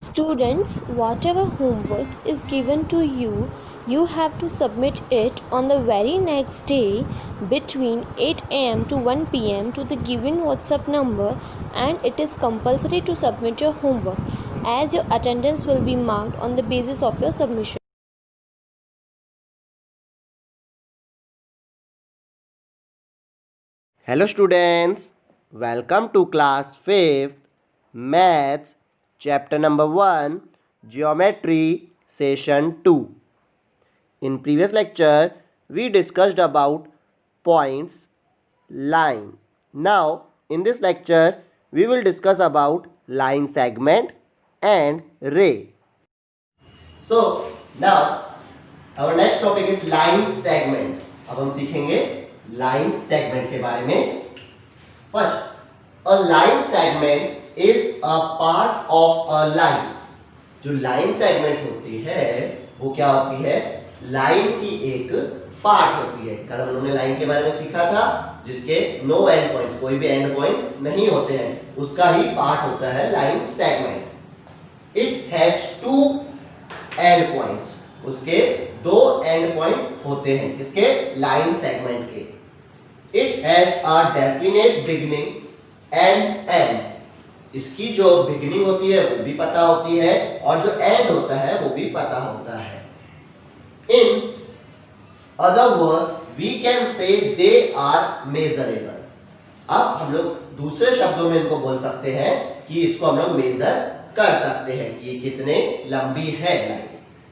Students, whatever homework is given to you, you have to submit it on the very next day between 8 am to 1 pm to the given WhatsApp number, and it is compulsory to submit your homework as your attendance will be marked on the basis of your submission. Hello students, welcome to class 5th Maths chapter number 1 Geometry session 2. In previous lecture we discussed about points, line. Now in this lecture we will discuss about line segment and ray. So now our next topic is line segment. अब हम सीखेंगे line segment के बारे में. First, a line segment is a part of a line. जो line segment होती है वो क्या होती है? लाइन की एक पार्ट होती है. कल हम लोगों ने लाइन के बारे में सीखा था जिसके नो एंड पॉइंट्स, कोई भी एंड पॉइंट्स नहीं होते हैं, उसका ही पार्ट होता है line segment. It has two end points. उसके दो एंड पॉइंट होते हैं किसके? लाइन सेगमेंट के. It has a definite beginning and end. इसकी जो बिगिनिंग होती है वो भी पता होती है और जो एंड होता है वो भी पता होता है. In other words we can say they are measurable. अब हम लोग दूसरे शब्दों में इनको बोल सकते हैं कि इसको हम लोग मेजर कर सकते हैं कि ये कितने लंबी है लाइन.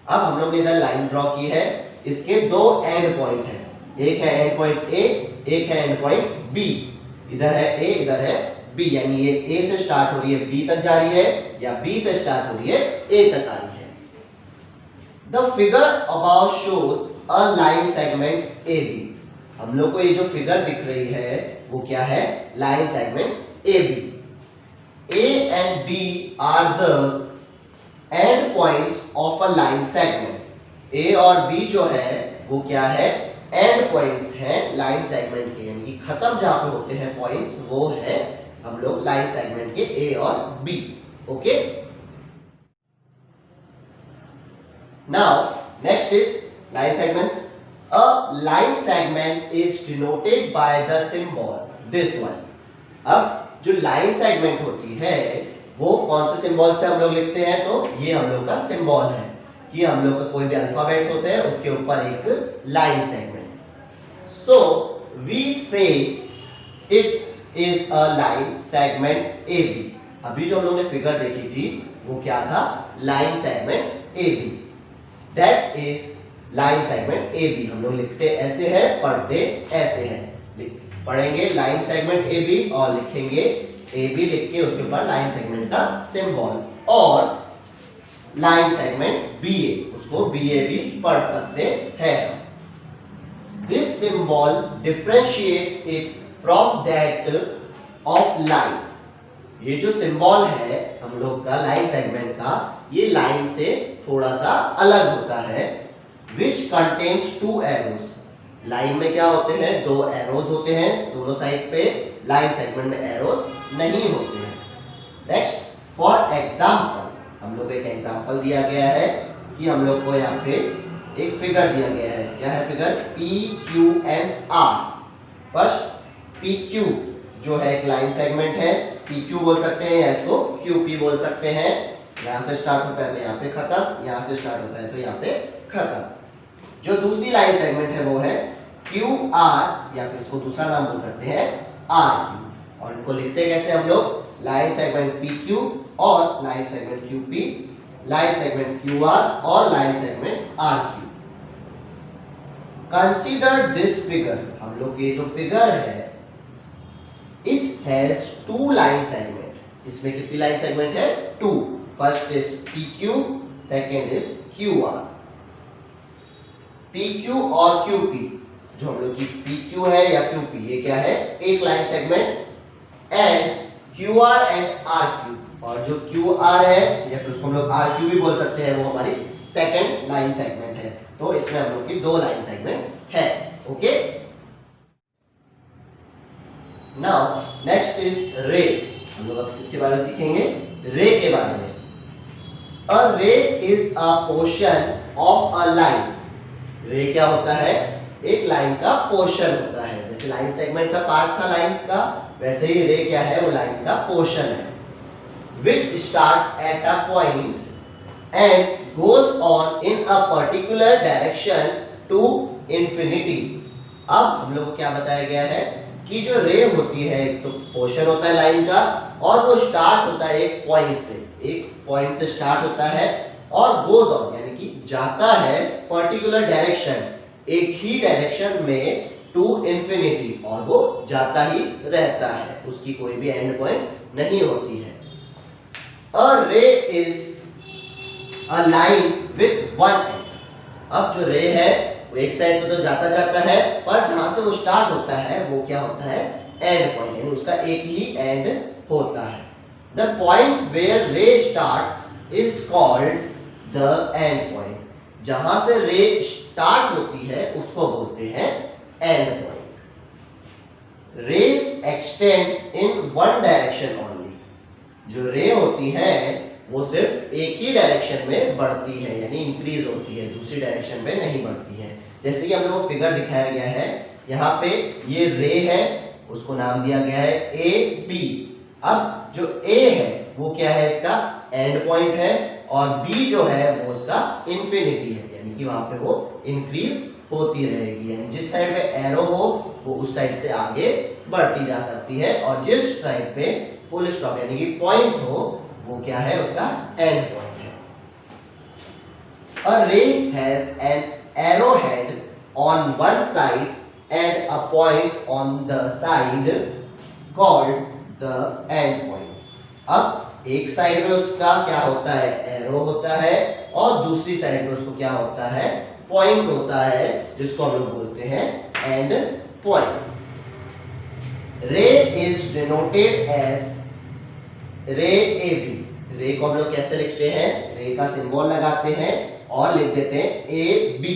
अब हम लोग ने इधर लाइन ड्रॉ की है, इसके दो एंड पॉइंट हैं. एक है एंड पॉइंट ए, एक है एंड पॉइंट बी. इधर है ए, इधर है बी, यानी ये ए से स्टार्ट हो रही है बी तक जा रही है या बी से स्टार्ट हो रही है ए तक आ रही है. The figure above shows a line segment A B. हम लोग को ये जो फिगर दिख रही है वो क्या है? Line segment A B. A and B are the end points of a line segment. A और बी जो है वो क्या है? एंड पॉइंट्स हैं लाइन सेगमेंट के, यानी कि खत्म जहां पे होते हैं पॉइंट्स वो है हम लोग लाइन सेगमेंट के ए और B. Okay, now next is line segments. A line segment is denoted by the symbol this one. अब जो लाइन सेगमेंट होती है वो कौन से सिंबल से हम लोग लिखते हैं? तो ये हम लोग का सिंबल है कि हम लोग का कोई भी अल्फाबेट्स होते हैं उसके ऊपर एक line segment. So we say it is a line segment A B. अभी जो हम लोग ने फिगर देखी थी वो क्या था? Line segment A B. That is line segment A B. हम लोग लिखते ऐसे हैं, पढ़ते ऐसे हैं. पढ़ेंगे लाइन सेगमेंट ए बी और लिखेंगे ए बी लिख के उसके ऊपर लाइन सेगमेंट का सिंबल, और लाइन सेगमेंट बी ए, उसको बी ए भी पढ़ सकते हैं. This symbol differentiate it from that of line. ये जो सिंबल है हम लोग का लाइन सेगमेंट का, ये लाइन से थोड़ा सा अलग होता है. Which contains two arrows. Line में क्या होते हैं? दो एरोज होते हैं दोनों साइड पे. लाइन सेगमेंट में एरोज नहीं होते हैं. नेक्स्ट, फॉर एग्जाम्पल, हम लोग एक एग्जाम्पल दिया गया है कि हम लोग को यहाँ पे एक फिगर दिया गया है. क्या है figure? P Q and R. First P Q जो है एक लाइन सेगमेंट है, पी क्यू बोल सकते हैं या इसको क्यू पी बोल सकते हैं. यहाँ से स्टार्ट होता है तो यहाँ पे खत्म, यहाँ से स्टार्ट होता है तो यहाँ पे खत्म. जो दूसरी लाइन सेगमेंट है वो है क्यू आर, या फिर इसको दूसरा नाम बोल सकते हैं आर क्यू. और इनको लिखते कैसे हम लोग? लाइन सेगमेंट पी क्यू और line segment Q P, line segment Q R और line segment R Q. Consider this figure. हम लोग ये जो फिगर है it has two line segment. इसमें कितनी लाइन सेगमेंट है? Two. First is P Q, second is Q R. P Q और क्यू पी, जो हम लोग की पी क्यू है या क्यू पी, ये क्या है? एक line segment. And Q R and R Q, और जो क्यू आर है या फिर उसको हम लोग आर क्यू भी बोल सकते हैं, वो हमारी सेकंड लाइन सेगमेंट है. तो इसमें हम लोग की दो लाइन सेगमेंट है. ओके, नाउ नेक्स्ट इज रे. हम लोग अब किसके बारे में सीखेंगे? रे के बारे में. अ रे is a portion of a line. रे क्या होता है? एक लाइन का पोर्शन होता है। जैसे लाइन सेगमेंट का पार्ट था लाइन का, वैसे ही रे क्या है? वो लाइन का पोर्शन है। Which start at a point and goes on in a particular direction to infinity. अब हम लोग को क्या बताया गया है कि जो रे होती है, एक तो पोर्शन होता है लाइन का, और वो स्टार्ट होता है एक पॉइंट से स्टार्ट होता है और गोज ऑन यानी कि जाता है पर्टिकुलर डायरेक्शन, एक ही डायरेक्शन में टू इंफिनिटी, और वो जाता ही रहता है, उसकी कोई भी एंड पॉइंट नहीं होती है। अ रे is a line with one and. अब जो रे है वो एक साइड पे तो जाता है, पर जहां से वो स्टार्ट होता है वो क्या होता है? एंड पॉइंट, यानी उसका एक ही एंड होता है। The point where ray starts is called the end point. जहां से रे स्टार्ट होती है उसको बोलते हैं end point. Rays extend in one direction only. जो रे होती है वो सिर्फ एक ही डायरेक्शन में बढ़ती है, यानी इंक्रीज होती है, दूसरी डायरेक्शन में नहीं बढ़ती है। जैसे कि हम लोग को फिगर दिखाया गया है, यहाँ पे ये रे है, उसको नाम दिया गया है ए बी। अब जो ए है वो क्या है? इसका एंड पॉइंट है, और बी जो है वो उसका इंफिनिटी है, यानी कि वहां पे वो इंक्रीज होती रहेगी। यानी जिस साइड पे एरो हो वो उस साइड से आगे बढ़ती जा सकती है, और जिस साइड पे फुल स्टॉप यानी कि पॉइंट हो वो क्या है? उसका एंड पॉइंट है। अ रे has an arrowhead on one side and a point on the side called the end point। अब एक साइड में उसका क्या होता है? एरो होता है, और दूसरी साइड में उसको क्या होता है? पॉइंट होता है, जिसको हम लोग बोलते हैं एंड पॉइंट। रे इज डिनोटेड एज रे ए बी। रे को हम लोग कैसे लिखते हैं? रे का सिंबल लगाते हैं और लिख देते हैं ए बी,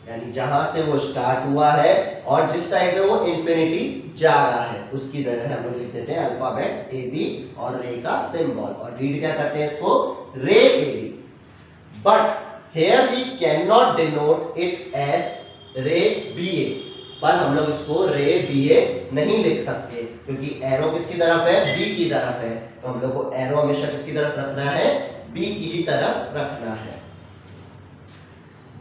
यानी जहां से वो स्टार्ट हुआ है और जिस साइड में वो इंफिनिटी जा रहा है उसकी तरह हम लोग लिख देते हैं अल्फाबेट ए बी और रे का सिंबल, और रीड क्या करते हैं इसको? Ray A B. But here we can not denote it as ray B A. पर हम लोग इसको रे बी ए नहीं लिख सकते, क्योंकि एरो किसकी तरफ है? बी की तरफ है। तो हम लोग को एरो हमेशा किसकी तरफ रखना है? बी की ही तरफ रखना है।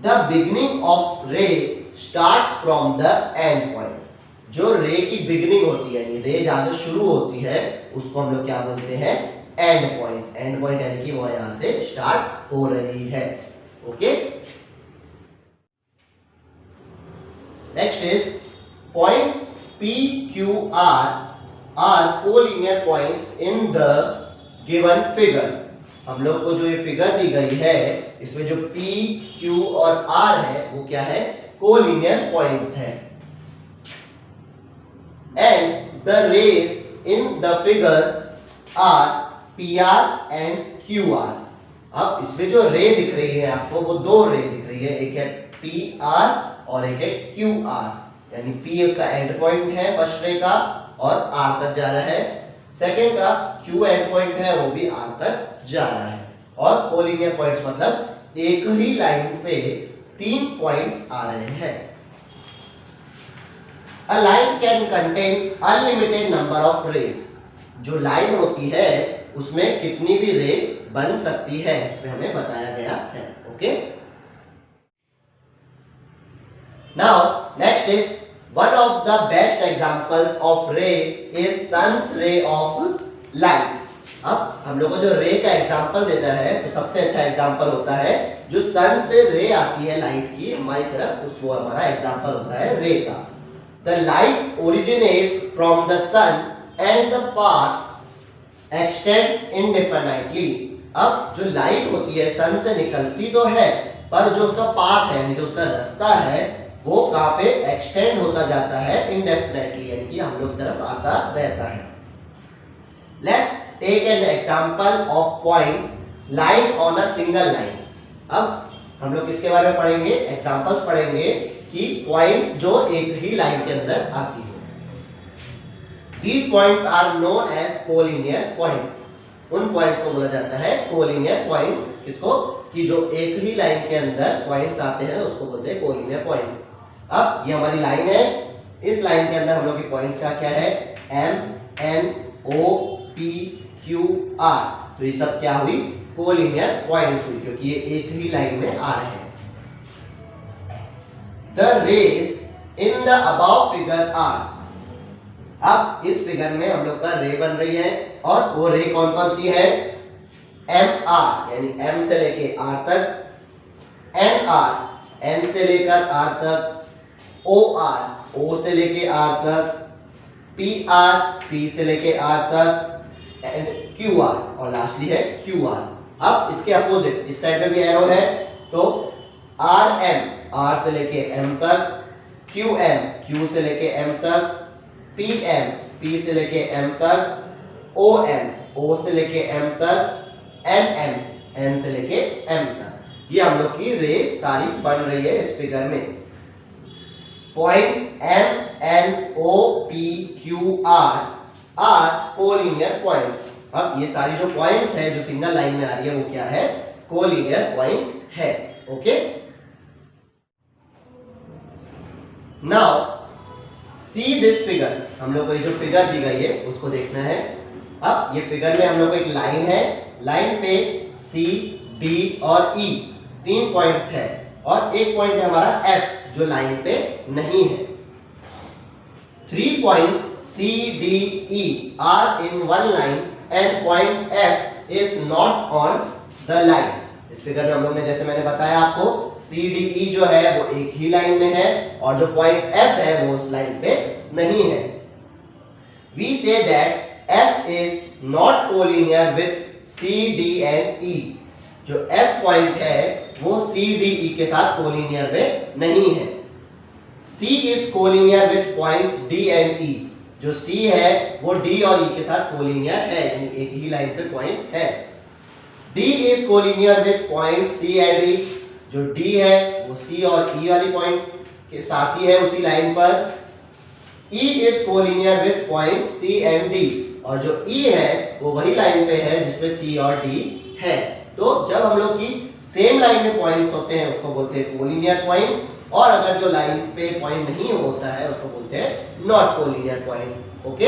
The beginning of ray starts from the end point। जो रे की बिगिनिंग होती है, यानी रे जहां से शुरू होती है उसको हम लोग क्या बोलते हैं? End point. एंड पॉइंट यानी कि वो यहां से स्टार्ट हो रही है। Okay, next is points P, Q, R are collinear points in the given figure। हम लोग को जो ये फिगर दी गई है इसमें जो P, Q और R है वो क्या है? कोलिनियर पॉइंट्स है। And the rays in the figure are PR and QR। अब इसमें जो रे दिख रही है आपको वो दो रे दिख रही है, एक है PR और एक है QR। यानी P उसका एंड पॉइंट है फर्स्ट रे का और R तक जा रहा है, सेकेंड का Q एंड पॉइंट है वो भी R तक जा रहा है। और कोलिनियर पॉइंट्स मतलब एक ही लाइन पे तीन पॉइंट्स आ रहे हैं। A line can contain unlimited number of rays। जो लाइन होती है उसमें कितनी भी रे बन सकती है इसमें हमें बताया गया है। Okay, now next is one of the best examples of ray is sun's ray of light. अब हम लोग को जो रे का एग्जांपल देता है तो सबसे अच्छा एग्जांपल होता है जो सन से रे आती है लाइट की हमारी तरफ, उसको हमारा एग्जांपल होता है रे का। The light originates from the sun and the path extends indefinitely. अब जो लाइट होती है सन से निकलती तो है, पर जो उसका पाथ है यानी जो उसका रास्ता है वो कहाँ पे एक्सटेंड होता जाता है? इनडेफिनिटली, यानी कि हम लोग तरफ आता रहता है। Let's take an example of points line on a single line. अब हम लोग किसके बारे में पढ़ेंगे? एग्जांपल्स पढ़ेंगे कि पॉइंट्स जो एक ही लाइन के अंदर आती है। These points are known as collinear points। उन पॉइंट्स को बोला जाता है कोलिनियर पॉइंट्स। इसको कि जो एक ही लाइन के अंदर पॉइंट्स आते हैं उसको बोलते हैं कोलिनियर पॉइंट्स। अब ये हमारी लाइन है, इस लाइन के अंदर हम लोग की पॉइंट्स का क्या है, M N O P Q R, तो ये सब क्या हुई, कोलिनियर पॉइंट्स हुई, क्योंकि ये एक ही लाइन में आ रहे हैं। The rays in the above figure are, अब इस फिगर में हम लोग का रे बन रही है और वो रे कौन कौन सी है, एम आर यानी एम से लेके आर तक, एन आर एन से लेकर आर तक, ओ आर ओ से लेके आर तक, पी आर पी से लेके आर तक, एंड क्यू आर और लास्टली है क्यू आर। अब इसके अपोजिट इस साइड में भी एरो है, तो आर एम आर से लेके एम तक, क्यू एम क्यू से लेके एम तक, पी एम पी से लेके एम तक, ओ एम ओ से लेके एम तक, एन एम एन से लेके एम तक। ये हम लोग की रे सारी बन रही है इस फिगर में। Points M N O P Q R collinear points. अब ये सारी जो पॉइंट्स है जो सिंगल लाइन में आ रही है वो क्या है, कोलिनियर पॉइंट्स है। Okay, now see this figure, हम लोग को ये जो फिगर दी गई है उसको देखना है। अब ये फिगर में हम लोग को एक लाइन है, लाइन पे सी डी और ई 3 पॉइंट्स है और एक पॉइंट है हमारा एफ जो लाइन पे नहीं है। 3 points C, D, E are in one line and point F is not on the line। इस फिगर में हम लोग ने जैसे मैंने बताया आपको C, D, E जो है वो एक ही लाइन में है और जो पॉइंट F है वो उस लाइन पे नहीं है। We say that F is not collinear with C, D and E। जो F पॉइंट है वो C, D, E के साथ कोलिनियर में नहीं है। C is collinear with points D and E। जो C है वो D और E के साथ कोलिनियर है, यानी एक ही लाइन पे पॉइंट है। D is collinear with point C and E। जो D है वो C और E वाली पॉइंट के साथ ही है उसी लाइन पर। E is collinear with point C and D। और जो E है वो वही लाइन पे है जिसपे C और D है। तो जब हम लोग की सेम लाइन में पॉइंट्स होते हैं उसको बोलते हैं कोलिनियर पॉइंट्स, और अगर जो लाइन पे पॉइंट नहीं होता है उसको बोलते हैं नॉट कोलिनियर पॉइंट। ओके।